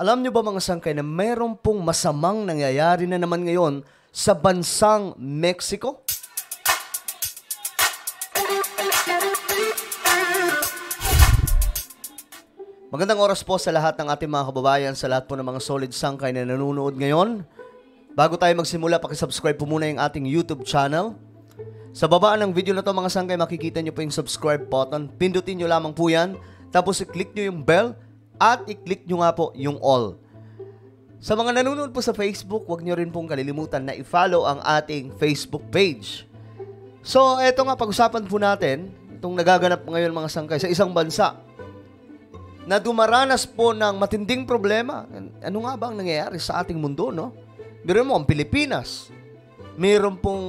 Alam niyo ba mga sangkay na mayroon pong masamang nangyayari na naman ngayon sa bansang Mexico? Magandang oras po sa lahat ng ating mga kababayan, sa lahat po ng mga solid sangkay na nanonood ngayon. Bago tayo magsimula, pakisubscribe po muna yung ating YouTube channel. Sa baba ng video na to mga sangkay, makikita nyo po yung subscribe button. Pindutin nyo lamang po yan. Tapos i-click nyo yung bell at i-click nyo nga po yung all. Sa mga nanonood po sa Facebook, huwag nyo rin pong kalilimutan na i-follow ang ating Facebook page. So, eto nga, pag-usapan po natin, itong nagaganap ngayon mga sangkay sa isang bansa na dumaranas po ng matinding problema. Ano nga ba ang nangyayari sa ating mundo, no? Meron mo ang Pilipinas. Meron pong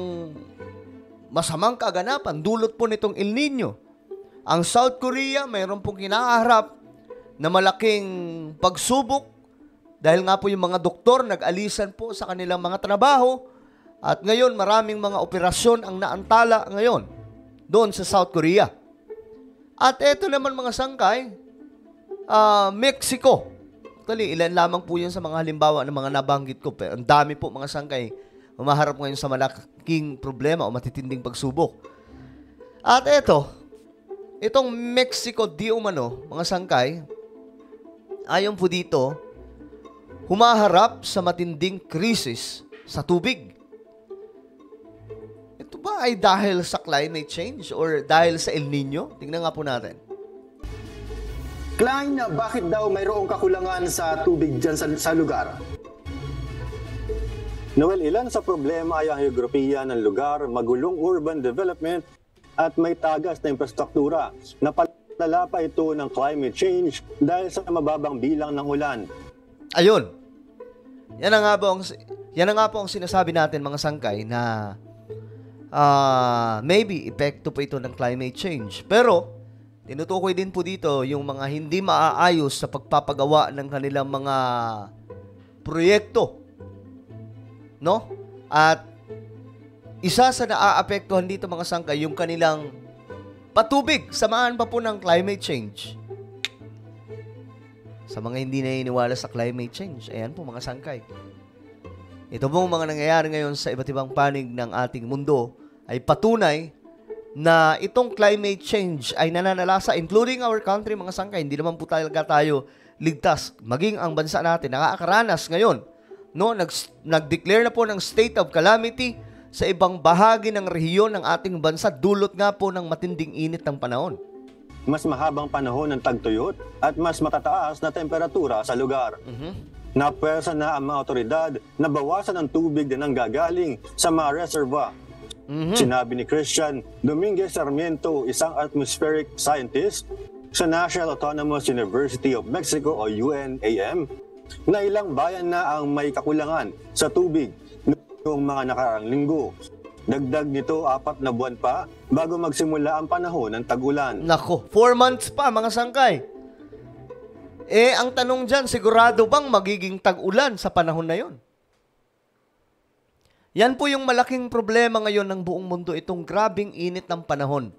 masamang kaganapan, dulot po nitong El Nino. Ang South Korea, meron pong kinaharap na malaking pagsubok dahil nga po yung mga doktor nag-alisan po sa kanilang mga trabaho at ngayon maraming mga operasyon ang naantala ngayon doon sa South Korea. At eto naman mga sangkay, Mexico. Actually, ilan lamang po yan sa mga halimbawa ng mga nabanggit ko. Pero ang dami po mga sangkay umaharap ngayon sa malaking problema o matitinding pagsubok. At itong Mexico di umano, mga sangkay, ayon po dito, humaharap sa matinding krisis sa tubig. Ito ba ay dahil sa climate change or dahil sa El Nino? Tingnan nga po natin. Klein, bakit daw mayroong kakulangan sa tubig dyan sa lugar? Noel, ilan sa problema ay ang geografiya ng lugar, magulong urban development at may tagas na infrastruktura. Napalala pa ito ng climate change dahil sa mababang bilang ng ulan. Ayun. Yan na nga po ang sinasabi natin mga sangkay na maybe epekto po ito ng climate change. Pero tinutukoy din po dito yung mga hindi maaayos sa pagpapagawa ng kanilang mga proyekto. No? At isa sa naaapektuhan dito mga sangkay, yung kanilang patubig. Samahan pa po ng climate change. Sa mga hindi naniniwala sa climate change, ayan po mga sangkay. Ito pong mga nangyayari ngayon sa iba't ibang panig ng ating mundo ay patunay na itong climate change ay nananalasa, including our country, mga sangkay. Hindi naman po tayo ligtas. Maging ang bansa natin, nakakaranas ngayon. No? Nag-declare na po ng state of calamity sa ibang bahagi ng rehiyon ng ating bansa, dulot nga po ng matinding init ng panahon. Mas mahabang panahon ng tagtuyot at mas matataas na temperatura sa lugar. Napwersa na ang mga otoridad na bawasan ang tubig na nanggagaling sa mga reservoir. Sinabi ni Christian Dominguez Sarmiento, isang atmospheric scientist sa National Autonomous University of Mexico o UNAM, na ilang bayan na ang may kakulangan sa tubig noong mga nakaraang linggo. Dagdag nito, 4 na buwan pa bago magsimula ang panahon ng tag-ulan. Nako, 4 months pa mga sangkay. Ang tanong dyan, sigurado bang magiging tag-ulan sa panahon na yon? Yan po yung malaking problema ngayon ng buong mundo, itong grabing init ng panahon.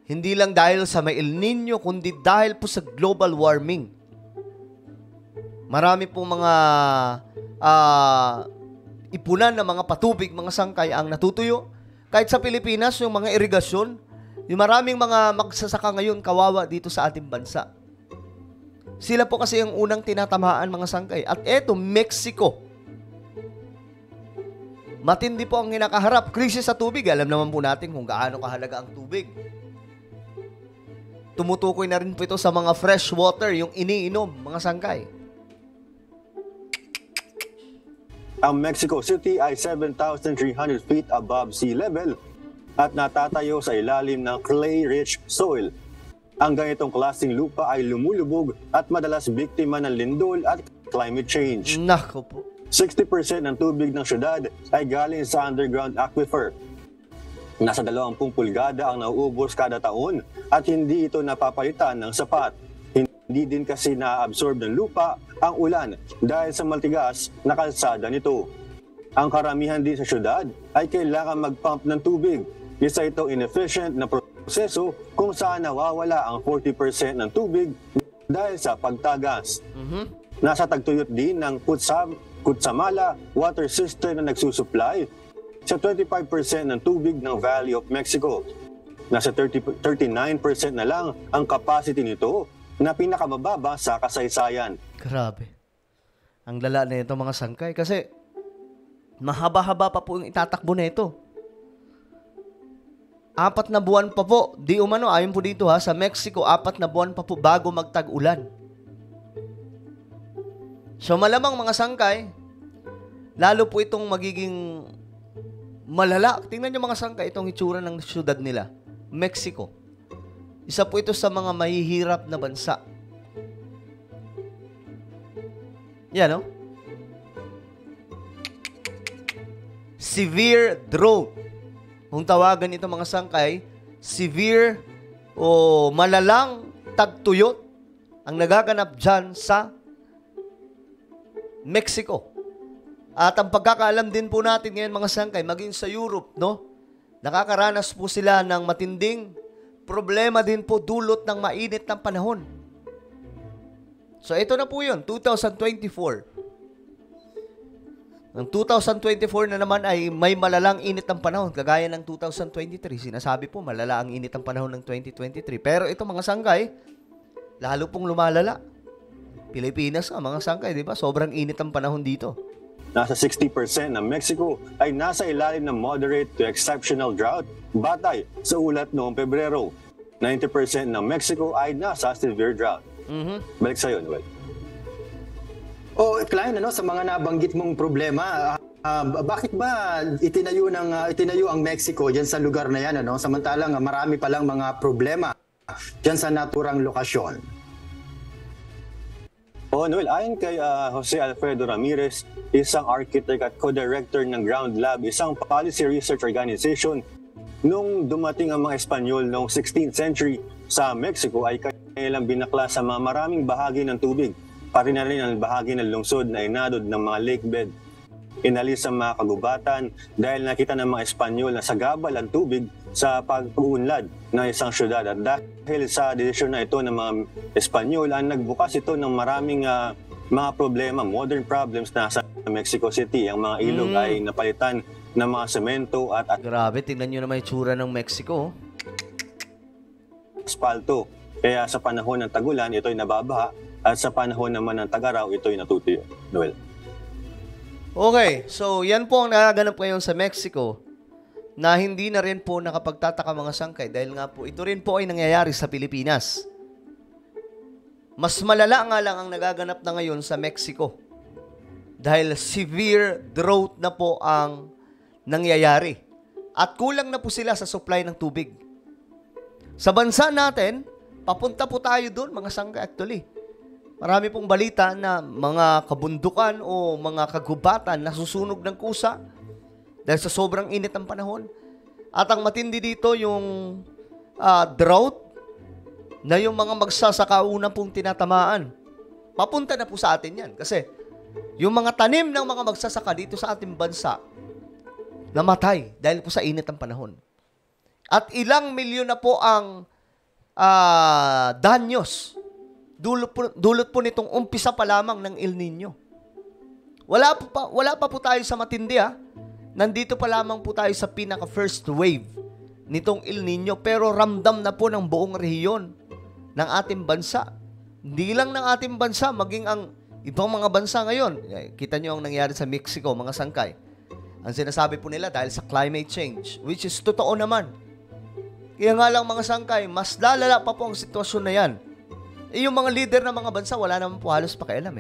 Hindi lang dahil sa may El Nino, kundi dahil po sa global warming. Marami po mga ipunan ng mga patubig, mga sangkay ang natutuyo. Kahit sa Pilipinas, yung mga irigasyon, yung maraming mga magsasaka ngayon kawawa dito sa ating bansa. Sila po kasi ang unang tinatamaan, mga sangkay. At eto, Mexico. Matindi po ang kinakaharap. Krisis sa tubig. Alam naman po natin kung gaano kahalaga ang tubig. Tumutukoy na rin po ito sa mga fresh water, yung iniinom, mga sangkay. Ang Mexico City ay 7,300 feet above sea level at natatayo sa ilalim ng clay-rich soil. Ang ganitong klaseng lupa ay lumulubog at madalas biktima ng lindol at climate change. Nako po. 60% ng tubig ng syudad ay galing sa underground aquifer. Nasa 20 pulgada ang nauubos kada taon at hindi ito napapalitan ng sapat. Hindi din kasi na-absorb ng lupa ang ulan dahil sa matigas na kalsada nito. Ang karamihan din sa syudad ay kailangan mag-pump ng tubig. Isa itong inefficient na proseso kung saan nawawala ang 40% ng tubig dahil sa pagtagas. Mhm. Nasa tagtuyot din ng Kutsamala water system na nagsusupply sa 25% ng tubig ng Valley of Mexico. Nasa 39% na lang ang capacity nito na pinakamababa sa kasaysayan. Grabe. Ang lala na ito mga sangkay kasi mahaba-haba pa po yung itatakbo na ito. 4 na buwan pa po. Di umano, ayon po dito sa Mexico, 4 na buwan pa po bago magtag-ulan. So malamang mga sangkay, lalo po itong magiging malala. Tingnan nyo mga sangkay, itong itsura ng syudad nila. Mexico. Isa po ito sa mga mahihirap na bansa. Yan, no? Severe drought. Kung tawagan ito mga sangkay, severe o malalang tagtuyot ang nagaganap dyan sa Mexico. At ang pagkakaalam din po natin ngayon mga sangkay, maging sa Europe, no? Nakakaranas po sila ng matinding problema din po dulot ng mainit ng panahon. So ito na po yun, 2024. Ang 2024 na naman ay may malalang init ng panahon, kagaya ng 2023. Sinasabi po, malala ang init ng panahon ng 2023. Pero ito mga sangkay, lalo pong lumalala. Pilipinas mga sangkay, di ba? Sobrang init ang panahon dito. Nasa 60% ng Mexico ay nasa ilalim ng moderate to exceptional drought, batay sa ulat noong Pebrero. 90% ng Mexico ay nasa severe drought. Balik sa'yo, Noel. Klein, sa mga nabanggit mong problema, bakit ba itinayo ang Mexico diyan sa lugar na yan, samantalang marami pa lang mga problema diyan sa naturang lokasyon? Noel, ayon kay Jose Alfredo Ramirez, isang architect at co-director ng Ground Lab, isang policy research organization, nung dumating ang mga Espanyol noong 16th century sa Mexico ay kanilang binakla sa mga maraming bahagi ng tubig, pati na rin ang bahagi ng lungsod na inadod ng mga lake bed. Inalis ang mga kagubatan dahil nakita ng mga Espanyol na sagabal ang tubig sa pag-uunlad ng isang syudad. At dahil sa desisyon na ito ng mga Espanyol, ang nagbukas ito ng maraming mga problema, modern problems na sa Mexico City. Ang mga ilog ay napalitan ng mga semento at Grabe, tingnan nyo na may tsura ng Mexico. asfalto. Kaya sa panahon ng tagulan, ito'y nababaha at sa panahon naman ng tag-araw, ito'y natutuyo. Noel. Okay, so yan po ang nagaganap ngayon sa Mexico na hindi na rin po nakapagtataka mga sangkay dahil nga po ito rin po ay nangyayari sa Pilipinas. Mas malala nga lang ang nagaganap na ngayon sa Mexico dahil severe drought na po ang nangyayari at kulang na po sila sa supply ng tubig. Sa bansa natin, papunta po tayo doon mga sangkay actually. Marami pong balita na mga kabundukan o mga kagubatan nasusunog ng kusa dahil sa sobrang init ng panahon. At ang matindi dito yung drought na yung mga magsasaka una pong tinatamaan. Papunta na po sa atin yan kasi yung mga tanim ng mga magsasaka dito sa ating bansa namatay dahil po sa init ng panahon. At ilang milyon na po ang danyos dulot po nitong umpisa pa lamang ng El Nino. Wala pa po tayo sa matindi Nandito pa lamang po tayo sa pinaka first wave nitong El Nino pero ramdam na po ng buong rehiyon ng ating bansa. Hindi lang ng ating bansa, maging ang ibang mga bansa ngayon. Kita nyo ang nangyari sa Mexico, mga sangkay. Ang sinasabi po nila dahil sa climate change, which is totoo naman. Kaya nga lang mga sangkay, mas lalala pa po ang sitwasyon na yan. Yung mga leader ng mga bansa, wala naman po halos pakialam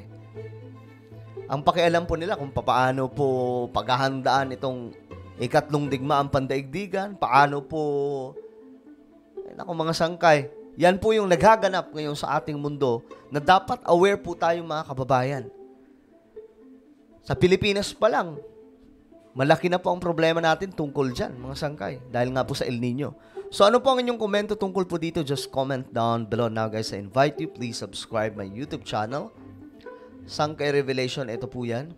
Ang pakialam po nila kung paano po paghahandaan itong ikatlong digmaang pandaigdigan, paano po, mga sangkay, yan po yung naghaganap ngayon sa ating mundo na dapat aware po tayo mga kababayan. Sa Pilipinas pa lang, malaki na po ang problema natin tungkol dyan, mga sangkay, dahil nga po sa El Nino. So ano po ang inyong komento tungkol po dito? Just comment down below. Now guys, I invite you, please subscribe my YouTube channel. Sangkay Revelation, ito po yan.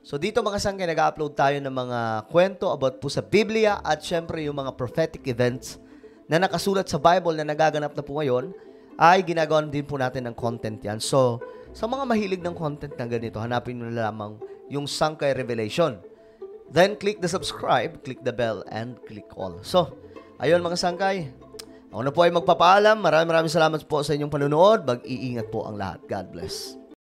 So dito mga sangkay, nag-upload tayo ng mga kwento about po sa Biblia at syempre yung mga prophetic events na nakasulat sa Bible na nagaganap na po ngayon. ay ginagawa din po natin ng content yan. So, sa mga mahilig ng content na ganito, hanapin nyo na lamang yung Sangkay Revelation. Then, click the subscribe, click the bell, and click all. So, ayun mga Sangkay, ako na po ay magpapaalam. Maraming salamat po sa inyong panunood. Mag-iingat po ang lahat. God bless.